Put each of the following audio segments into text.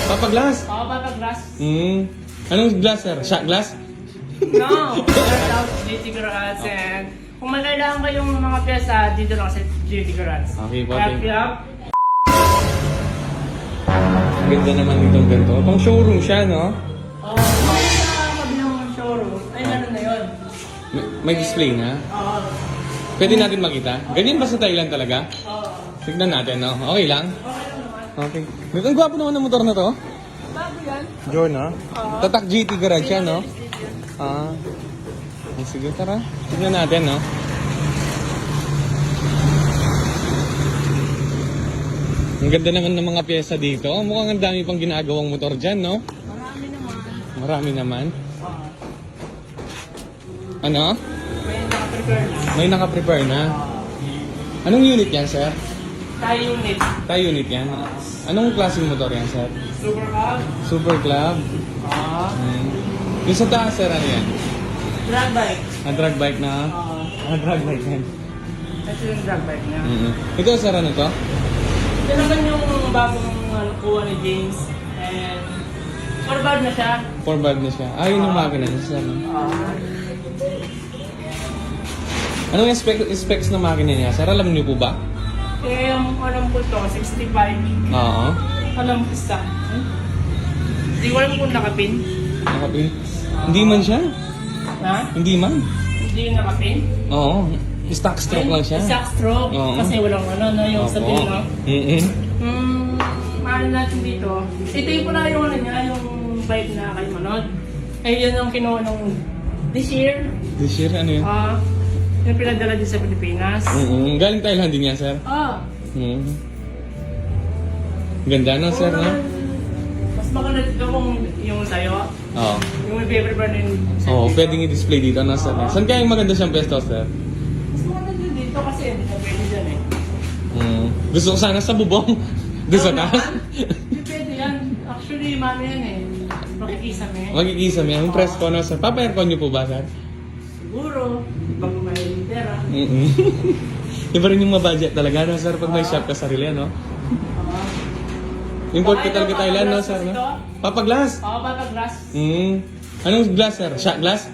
Papa Glass? Oo, Papa Glass. Anong glass, sir? Shot glass? No, shout out GT Garage and kung may kailangan kayong mga pyesa, dito lang sa GT Garage. Okay po, Kaya thank you. kaya, Ang ganda naman itong ganito. Pang showroom siya, no? may sa kabilang showroom, ay meron na yun. May display na. Oo. Pwede natin makita. Ganyan ba sa Thailand talaga? Oo. Tignan natin, no? Okay lang? Okay lang naman. Okay. Ang gwapo naman ng motor na to. Bago yan. John, ha? Oo. Tatak GT Garage siya, no? Ah. Sige, tara. Tignan natin, no? Ang ganda naman ng mga pyesa dito. Mukhang ang dami pang ginagawang motor dyan, no? Marami naman. Marami naman. Oo. Ano? May naka-prepare na. May naka-prepare na. Anong unit yan, sir? Tayo unit. Thai unit yan. Anong klaseng motor yan, sir? Super Hub. Super Club. Yung sa taas, sir, ano yan? Drag bike. Drag bike na? Drag bike yan. Ito yung drag bike niya. Ito, sir, ano to? Ito naman yung bagong kuha ni James. And forward na siya. Forward na siya. Ah, yun yung makina niya, sir. Anong specs ng makina niya, sir? Alam niyo po ba? Eh, yung alam ko to, 65. Oo. Alam ko sa. Hindi ko alam kung nakapin. Nakapin. Hindi man siya. Ha? Hindi man. Hindi yung nakapin. Oo. Stock stroke lang siya. Stock stroke. Oo. Kasi walang ano na yung sa pin, no? Mahal natin dito. Ito yung pala yung ano niya, yung bike na kay Manod. Eh, yun yung kinuha nung this year. This year, ano yun? Yung pinadala din sa Pilipinas. Galing Thailand din yan, sir. Ganda, no, sir, no? Mas maganda dito kung yung sa'yo. Oo. Yung may paper ba rin sa Oo, pwedeng i-display dito, no, sir? Saan kaya yung maganda siyang pesto, sir? Mas maganda din dito kasi hindi na pwede dyan eh. Gusto ko sana sa bubong. Doon sa taas. Hindi pwede yan. Actually, mami yan eh. Makikisame. Magkikisa mo yan. Yung presko, no, sir? Papa-aircon niyo po ba, sir? Siguro, pag may pera. Iba rin yung mabudget talaga, no, sir? Pag may shop ka sarili, no? Import ka talaga Thailand, no, sir? No? Papa Glass? Oo, Papa Glass. Anong glass, sir? Shot glass?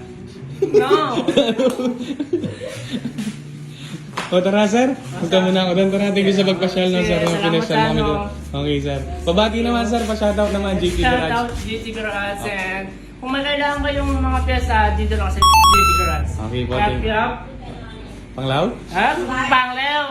No! O tara, sir. Punta muna ako doon. Tara, thank you sa pagpasyal, no, sir. Sige, salamat, Pinasyal mo kami ano. doon. Okay, sir. Pabati naman, sir. Pa-shoutout naman, GT Shout Garage. out GT Garage and kung may kailangan kayong mga pyesa, dito lang sa GT Garage. Okay po, Kaya thank you. kaya, Panglaw? ha? Panglew!